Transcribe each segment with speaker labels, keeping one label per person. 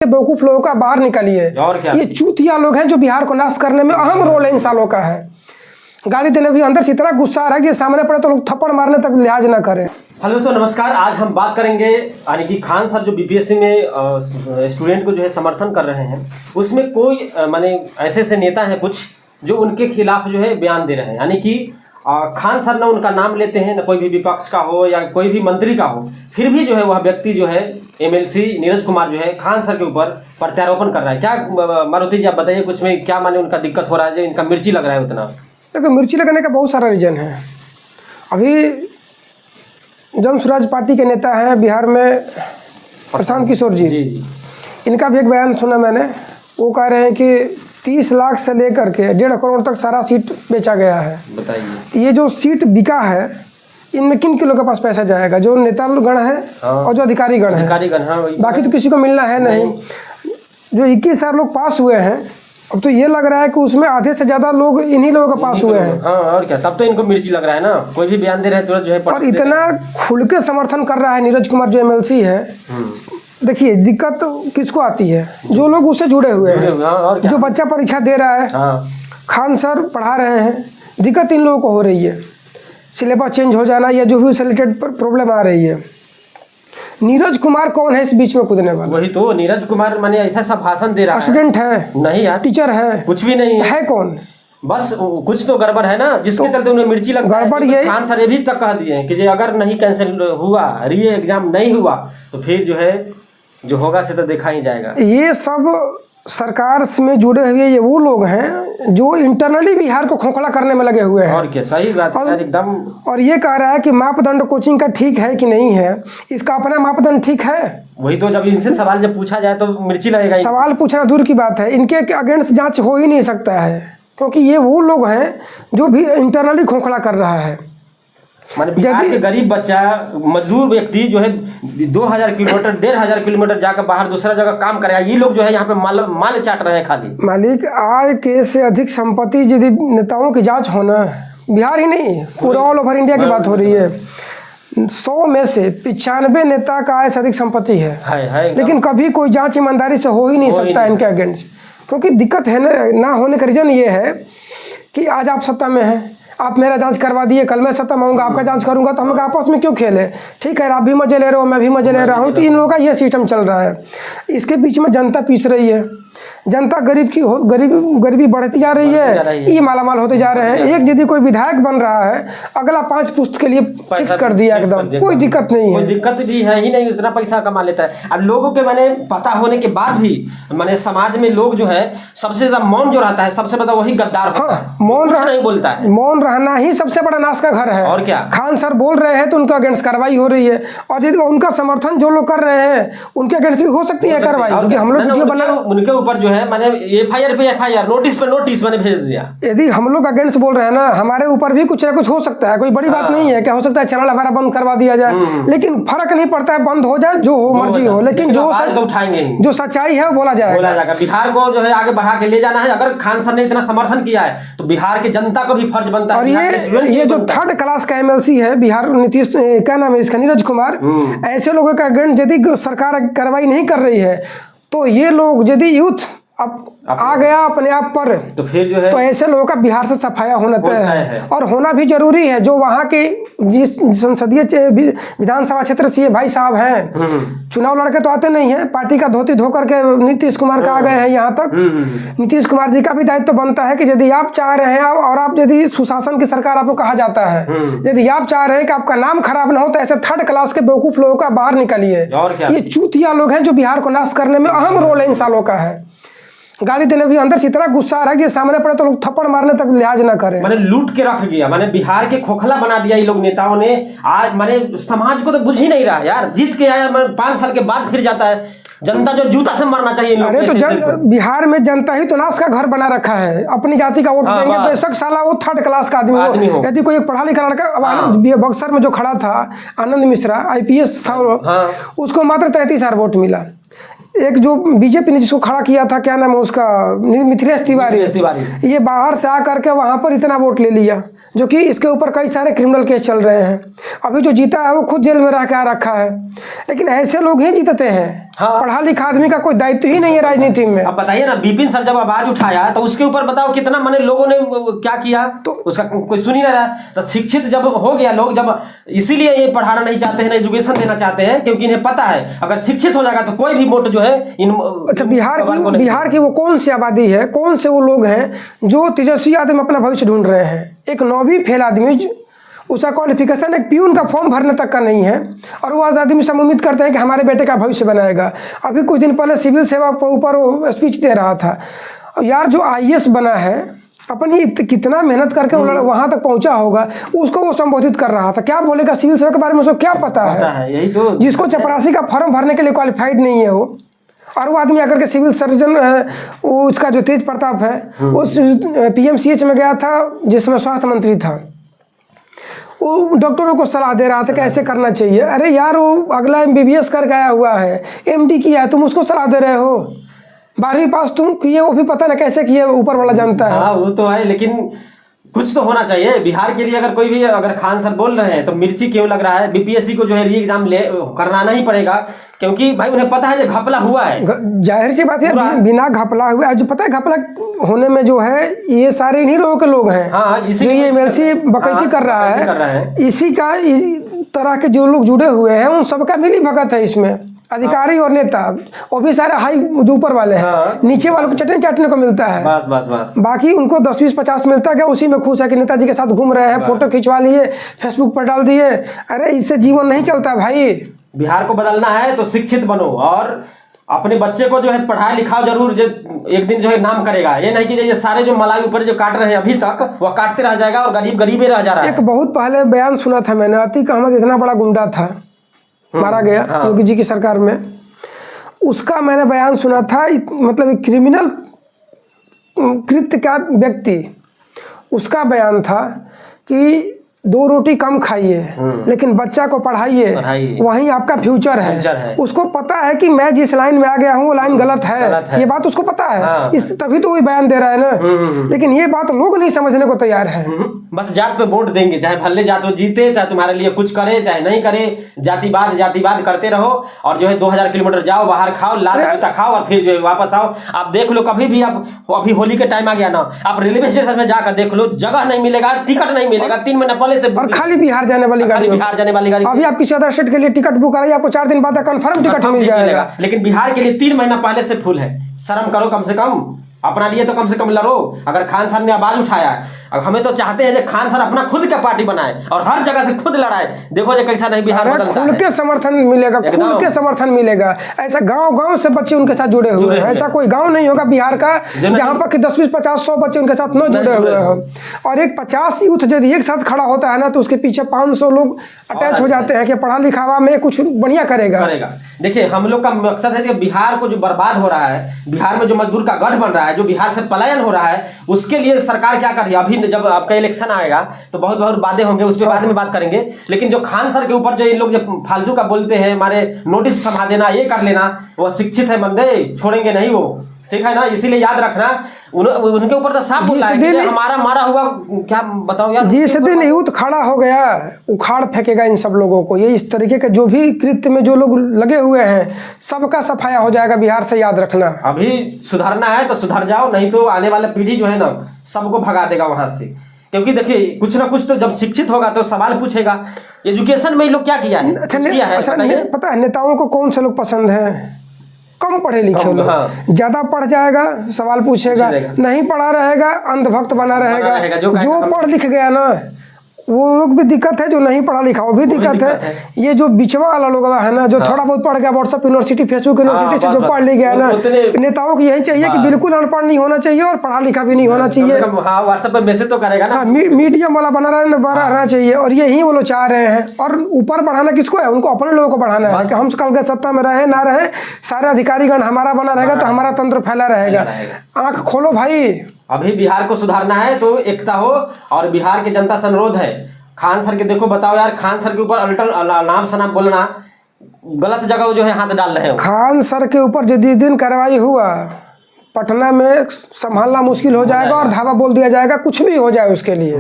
Speaker 1: बेवकूफ लोगों का बाहर निकालिए। ये चूतिया लोग हैं जो बिहार को नाश करने में अहम रोल है इन सालों का है। गाली देने भी अंदर से इतना गुस्सा आ रहा है कि सामने पड़े तो लोग थप्पड़ मारने तक लिहाज ना करें।
Speaker 2: हेलो तो नमस्कार। आज हम बात करेंगे यानी कि खान सर जो बीपीएससी में स्टूडेंट को जो है समर्थन कर रहे हैं, उसमें कोई माने ऐसे नेता हैं कुछ जो उनके खिलाफ जो है बयान दे रहे हैं। यानी कि खान सर ना उनका नाम लेते हैं, ना कोई भी विपक्ष का हो या कोई भी मंत्री का हो, फिर भी जो है वह व्यक्ति जो है एमएलसी नीरज कुमार जो है खान सर के ऊपर प्रत्यारोपण कर रहा है। क्या मारुति जी आप बताइए कुछ में क्या माने उनका दिक्कत हो रहा है जो इनका मिर्ची लग रहा है उतना?
Speaker 1: देखो, मिर्ची लगने का बहुत सारा रीजन है। अभी जन स्वराज पार्टी के नेता हैं बिहार में प्रशांत किशोर जी, इनका भी एक बयान सुना मैंने। वो कह रहे हैं कि 30 लाख से लेकर के 1.5 करोड़ तक सारा सीट बेचा गया है।
Speaker 2: बताइए
Speaker 1: ये जो सीट बिका है इनमें किन किन लोगों के पास पैसा जाएगा? जो नेता गण है और जो अधिकारी गण है, बाकी तो किसी को मिलना है नहीं। जो 21,000 लोग पास हुए हैं, अब तो ये लग रहा है कि उसमें आधे से ज्यादा लोग इन्हीं लोगों के पास हुए हैं।
Speaker 2: हाँ, और क्या, तब तो इनको मिर्ची लग रहा है ना। कोई भी बयान दे रहे हैं तुरंत जो है
Speaker 1: और इतना खुल के समर्थन कर रहा है नीरज कुमार जो एमएलसी है। देखिए, दिक्कत किसको आती है? जो लोग उससे जुड़े हुए हैं, जो बच्चा परीक्षा दे रहा है, खान सर पढ़ा रहे हैं, दिक्कत इन लोगों को हो रही है। सिलेबस चेंज हो जाना या जो भी उससे रिलेटेड प्रॉब्लम आ रही है। नीरज कुमार कौन है इस बीच में कूदने वाला?
Speaker 2: वही तो, नीरज कुमार माने ऐसा सब भाषण दे रहा है।
Speaker 1: स्टूडेंट है?
Speaker 2: नहीं यार,
Speaker 1: टीचर है?
Speaker 2: कुछ भी नहीं
Speaker 1: है कौन?
Speaker 2: बस कुछ तो गड़बड़ है ना, जिसके चलते उन्हें मिर्ची लग
Speaker 1: गड़बड़ ये
Speaker 2: खान सर ये भी तक कह दिए हैं कि अगर नहीं कैंसिल हुआ, री एग्जाम नहीं हुआ तो फिर जो है जो होगा से तो देखा ही जाएगा।
Speaker 1: ये सब सरकार में जुड़े हुए ये वो लोग हैं जो इंटरनली बिहार को खोखला करने में लगे हुए हैं।
Speaker 2: और क्या, सही बात है एकदम।
Speaker 1: और ये कह रहा है कि मापदंड कोचिंग का ठीक है कि नहीं है, इसका अपना मापदंड ठीक है।
Speaker 2: वही तो, जब इनसे सवाल जब पूछा जाए तो मिर्ची लगेगा।
Speaker 1: सवाल पूछना दूर की बात है, इनके अगेंस्ट जांच हो ही नहीं सकता है, क्योंकि ये वो लोग हैं जो भी इंटरनली खोखला कर रहा है।
Speaker 2: माने बिहार के गरीब बच्चा मजदूर व्यक्ति जो है 2000 किलोमीटर 1500 किलोमीटर जाकर बाहर दूसरा जगह काम करेगा, ये लोग जो है यहाँ पे माल चाट रहे हैं खाली।
Speaker 1: मालिक, आय के से अधिक संपत्ति यदि नेताओं की जांच होना, बिहार ही नहीं पूरा ऑल ओवर इंडिया की बात हो रही है। 100 में से 95 नेता का आय से अधिक संपत्ति है, लेकिन कभी कोई जांच ईमानदारी से हो ही नहीं सकता इनके अगेंस्ट। क्योंकि दिक्कत है ना होने का रीजन ये है कि आज आप सत्ता में हैं, आप मेरा जांच करवा दिए, कल मैं सत्ता में आऊँगा आपका जांच करूंगा, तो हम लोग आपस में क्यों खेले? ठीक है, आप भी मजे ले रहे हो, मैं भी मजे ले रहा हूँ, तो इन लोगों का ये सिस्टम चल रहा है। इसके बीच में जनता पीस रही है, जनता गरीबी बढ़ती जा रही है, ये मालामाल होते जा रहे हैं। एक यदि कोई विधायक बन रहा है, अगला 5 पुस्त के लिए फिक्स कर दिया एकदम, कोई दिक्कत नहीं है।
Speaker 2: कोई दिक्कत भी है ही नहीं, इतना पैसा कमा लेता है। अब लोगों के मैंने पता होने के बाद भी मैंने समाज में लोग जो है सबसे ज्यादा मौन जो रहता है, सबसे ज्यादा वही गद्दार होता है।
Speaker 1: मौन
Speaker 2: नहीं बोलता है।
Speaker 1: मौन रहना ही सबसे बड़ा नाश का घर है।
Speaker 2: और क्या, खान
Speaker 1: सर बोल रहे हैं तो उनके अगेंस्ट कार्रवाई हो रही है, और यदि उनका समर्थन जो लोग कर रहे हैं उनके अगेंस्ट भी हो सकती है कार्रवाई। हम लोग
Speaker 2: उनके ऊपर जो है मैंने एफआईआर पे एफआईआर, नोटिस पे नोटिस मैंने भेज दिया।
Speaker 1: यदि हम लोग अगेंस्ट बोल रहे हैं ना, हमारे ऊपर भी कुछ ना कुछ हो सकता है, कोई बड़ी बात नहीं है। क्या हो सकता है? चैनल हमारा बंद करवा दिया जाए, लेकिन फर्क नहीं पड़ता है, बंद हो जाए, जो हो मर्जी हो, लेकिन जो
Speaker 2: उठाएंगे,
Speaker 1: जो सच्चाई है वो बोला जाएगा।
Speaker 2: बिहार को जो है आगे बढ़ा के ले जाना है। अगर खान सर ने इतना समर्थन किया है तो बिहार की जनता को भी फर्ज बनता है।
Speaker 1: और ये जो 3rd क्लास का एमएलसी है बिहार, नीतीश, क्या नाम है इसका, नीरज कुमार, ऐसे लोगों का अगेंस्ट यदि सरकार कार्रवाई नहीं कर रही है, तो ये लोग यदि यूथ अब आ गया अपने आप पर,
Speaker 2: तो फिर जो है
Speaker 1: तो ऐसे लोगों का बिहार से सफाया होना तय है, और होना भी जरूरी है। जो वहाँ के जिस संसदीय विधानसभा क्षेत्र से ये भाई साहब हैं, चुनाव लड़के तो आते नहीं हैं, पार्टी का धोती धो करके नीतीश कुमार का आ गए हैं यहाँ तक। नीतीश कुमार जी का भी दायित्व बनता है कि यदि आप चाह रहे हैं, और आप यदि सुशासन की सरकार आपको कहा जाता है, यदि आप चाह रहे हैं कि आपका नाम खराब ना हो, तो ऐसे 3rd क्लास के बेवकूफ लोगों का बाहर निकालिए। ये चूतिया लोग हैं जो बिहार को नाश करने में अहम रोल है इन सालों का है। गाली देने भी अंदर से इतना गुस्सा आ रहा है कि सामने पड़े तो लोग थप्पड़ मारने तक लिहाज ना करें।
Speaker 2: मैंने लूट के रख गया, मैंने बिहार के खोखला बना दिया ये लोग नेताओं ने। आज मैंने समाज को तो बुझ ही नहीं रहा यार, जीत के आया, 5 साल के बाद फिर जाता है। जनता जो जूता से मरना चाहिए।
Speaker 1: अरे तो बिहार में जनता ही तो नाश का घर बना रखा है, अपनी जाति का वोट देंगे, बेशक साला वो 3rd क्लास का आदमी हो। यदि कोई एक पढ़ा लिखा लड़का बक्सर में जो खड़ा था, आनंद मिश्रा IPS था, उसको मात्र 33,000 वोट मिला। एक जो बीजेपी ने जिसको खड़ा किया था, क्या नाम है उसका, मिथिलेश तिवारी, ये बाहर से आकर के वहां पर इतना वोट ले लिया। जो कि इसके ऊपर कई सारे क्रिमिनल केस चल रहे हैं। अभी जो जीता है वो खुद जेल में रह के आ रखा है, लेकिन ऐसे लोग ही जीतते हैं।
Speaker 2: हाँ।
Speaker 1: पढ़ा लिखा आदमी का कोई दायित्व ही नहीं है राजनीति में।
Speaker 2: अब बताइए ना, विपिन सर जब आवाज उठाया तो उसके ऊपर बताओ कितना माने लोगों ने क्या किया, तो उसका कोई सुन ही ना रहा। तो शिक्षित जब हो गया लोग, जब इसीलिए ये पढ़ाना नहीं चाहते हैं, एजुकेशन देना चाहते हैं, क्योंकि इन्हें पता है अगर शिक्षित हो जाएगा तो कोई भी वोट जो है इन।
Speaker 1: अच्छा, बिहार की वो कौन सी आबादी है, कौन से वो लोग हैं जो तेजस्वी यादव में अपना भविष्य ढूंढ रहे हैं? एक 9वीं फेल आदमी, उसका क्वालिफिकेशन एक प्यून का फॉर्म भरने तक का नहीं है, और वो आदमी से हम उम्मीद करते हैं कि हमारे बेटे का भविष्य बनाएगा। अभी कुछ दिन पहले सिविल सेवा के ऊपर वो स्पीच दे रहा था। अब यार जो IAS बना है, अपनी कितना मेहनत करके वहाँ तक पहुँचा होगा, उसको वो संबोधित कर रहा था। क्या बोलेगा सिविल सेवा के बारे में, उसको क्या पता है?
Speaker 2: यही तो,
Speaker 1: जिसको चपरासी का फॉर्म भरने के लिए क्वालिफाइड नहीं है वो, और वो आदमी आकर के सिविल सर्जन, वो उसका जो तेज प्रताप है, उस PMCH में गया था जिसमें स्वास्थ्य मंत्री था, वो डॉक्टरों को सलाह दे रहा था कि ऐसे करना चाहिए। अरे यार, वो अगला MBBS करके आया हुआ है, MD किया है, तुम उसको सलाह दे रहे हो? 12वीं पास तुम किए, वो भी पता ना कैसे किए, ऊपर वाला जानता है।
Speaker 2: हाँ वो तो है, लेकिन कुछ तो होना चाहिए बिहार के लिए। अगर कोई भी, अगर खान सर बोल रहे हैं तो मिर्ची क्यों लग रहा है? BPSC को जो है री एग्जाम कराना ही पड़ेगा, क्योंकि भाई उन्हें पता है जो घपला हुआ है।
Speaker 1: जाहिर सी बात है, बिना घपला हुए, जो पता है घपला होने में जो है, ये सारे इन्हीं लोगों के लोग हैं।
Speaker 2: हाँ,
Speaker 1: जो ये MLC बकैती कर रहा है, इसी का तरह के जो लोग जुड़े हुए हैं, उन सबका मिली भगत है इसमें। अधिकारी और नेता, वो भी सारे हाई जो ऊपर वाले हैं।
Speaker 2: हाँ।
Speaker 1: नीचे वालों को चटनी चाटने को मिलता है।
Speaker 2: बस बस बस।
Speaker 1: बाकी उनको 10, 20, 50 मिलता है, उसी में खुश है कि नेताजी के साथ घूम रहे हैं, फोटो खिंचवा लिए, फेसबुक पर डाल दिए। अरे इससे जीवन नहीं चलता भाई।
Speaker 2: बिहार को बदलना है तो शिक्षित बनो, और अपने बच्चे को जो है पढ़ाया लिखाओ जरूर, जो एक दिन जो है नाम करेगा। ये नहीं कि ये सारे जो मलाई ऊपर जो काट रहे हैं अभी तक, वह काटते रह जाएगा और गरीब गरीबे रह जा रहा है।
Speaker 1: एक बहुत पहले बयान सुना था मैंने, अतीक अहमद इतना बड़ा गुंडा था, मारा गया योगी जी की सरकार में। उसका मैंने बयान सुना था, मतलब क्रिमिनल कृत्य का व्यक्ति, उसका बयान था कि 2 रोटी कम खाइए, लेकिन बच्चा को पढ़ाइए, वहीं आपका फ्यूचर है। उसको पता है कि मैं जिस लाइन में आ गया हूँ वो लाइन गलत है। ये बात उसको पता है।
Speaker 2: हाँ।
Speaker 1: तभी तो वही बयान दे रहा है ना। लेकिन ये बात लोग नहीं समझने को तैयार है।
Speaker 2: बस जात पे वोट देंगे, चाहे भले जात वो जीते, चाहे तुम्हारे लिए कुछ करे चाहे नहीं करे, जातिवाद करते रहो, और जो है 2000 किलोमीटर जाओ, बाहर खाओ, लाल जूता खाओ, और फिर जो है वापस आओ। आप देख लो, कभी भी आप, अभी होली के टाइम आ गया ना, आप रेलवे स्टेशन में जाकर देख लो, जगह नहीं मिलेगा, टिकट नहीं मिलेगा, 3 महीना पहले से।
Speaker 1: और खाली बिहार जाने वाली गाड़ी, अभी आप किसी अदर स्टेट के लिए टिकट बुक कराइए, आपको 4 दिन बाद कंफर्म टिकट मिल जाएगा।
Speaker 2: लेकिन बिहार के लिए 3 महीना पहले से फुल है। शर्म करो कम से कम, अपना लिए तो कम से कम लड़ो। अगर खान साहब ने आवाज उठाया, अब हमें तो चाहते हैं कि खान सर अपना खुद का पार्टी बनाए और हर जगह से खुद लड़ाए। देखो ये कैसा नहीं बिहार बदलता है।
Speaker 1: खुल के समर्थन मिलेगा, खुल के समर्थन मिलेगा। ऐसा गांव से बच्चे उनके साथ जुड़े हुए हैं। ऐसा कोई गांव नहीं होगा बिहार का जहां पर 10, 20, 50, 100 बच्चे उनके साथ न जुड़े हुए हैं। और एक 50 यूथ यदि एक साथ खड़ा होता है ना, तो उसके पीछे 500 लोग अटैच हो जाते हैं कि पढ़ा लिखावा में कुछ बढ़िया करेगा।
Speaker 2: देखिए, हम लोग का मकसद है कि बिहार को जो बर्बाद हो रहा है, बिहार में जो मजदूर का गढ़ बन रहा है, जो बिहार से पलायन हो रहा है, उसके लिए सरकार क्या कर रही है। अभी जब आपका इलेक्शन आएगा तो बहुत बातें होंगे, उस पर बाद में बात करेंगे। लेकिन जो खान सर के ऊपर जो इन लोग जो फालतू का बोलते हैं, हमारे नोटिस थमा देना, ये कर लेना, वो शिक्षित है बंदे, छोड़ेंगे नहीं वो, ठीक है ना। इसीलिए याद रखना, उनके ऊपर तो साफ बोला है कि हमारा मारा हुआ, क्या बताओ यार।
Speaker 1: जिस दिन यूथ खड़ा हो गया, उखाड़ फेंकेगा इन सब लोगों को। ये इस तरीके के जो भी कृत्य में जो लोग लगे हुए हैं, सबका सफाया हो जाएगा बिहार से, याद रखना।
Speaker 2: अभी सुधरना है तो सुधर जाओ, नहीं तो आने वाला पीढ़ी जो है ना, सबको भगा देगा वहां से। क्योंकि देखिए, कुछ ना कुछ तो जब शिक्षित होगा तो सवाल पूछेगा। एजुकेशन में लोग क्या किया है?
Speaker 1: अच्छा, पता है नेताओं को कौन से लोग पसंद हैं? कम पढ़े लिखे लोग।
Speaker 2: हाँ।
Speaker 1: ज्यादा पढ़ जाएगा सवाल पूछेगा, नहीं पढ़ा रहेगा अंधभक्त बना रहेगा। जो पढ़ लिख गया ना, वो लोग भी दिक्कत है, जो नहीं पढ़ा लिखा वो भी दिक्कत है। ये जो बिचवा वाला लोग है ना, जो थोड़ा बहुत पढ़ गया, व्हाट्सएप यूनिवर्सिटी, फेसबुक यूनिवर्सिटी से जो पढ़ लिख गया ना, नेताओं को यही चाहिए कि बिल्कुल अनपढ़ नहीं होना चाहिए और पढ़ा लिखा भी नहीं होना चाहिए।
Speaker 2: व्हाट्सएप पे मैसेज तो करेगा ना।
Speaker 1: मीडियम वाला बना रहना चाहिए, और यही वो लोग चाह रहे हैं। और ऊपर बढ़ाना किसको है? उनको अपने लोगों को बढ़ाना है कि हम कल के सत्ता में रहे ना रहे, सारे अधिकारीगण हमारा बना रहेगा तो हमारा तंत्र फैला रहेगा। आंख खोलो भाई।
Speaker 2: अभी बिहार को सुधारना है तो एकता हो, और बिहार की जनता से अनुरोध है, खान सर के देखो, बताओ यार, खान सर के ऊपर नाम सनाम बोलना, गलत जगह जो है हाथ डाल रहे हो।
Speaker 1: खान सर के ऊपर जिस दिन कार्रवाई हुआ, पटना में संभालना मुश्किल हो जाएगा और धावा बोल दिया जाएगा, कुछ भी हो जाए उसके लिए।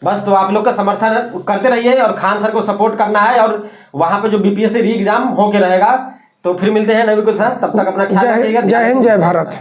Speaker 2: बस तो आप लोग का समर्थन करते रहिए और खान सर को सपोर्ट करना है, और वहाँ पे जो बीपीएससी री एग्जाम होके रहेगा। तो फिर मिलते हैं नवी के साथ, तब तक अपना ख्याल रखिएगा।
Speaker 1: जय हिंद, जय भारत।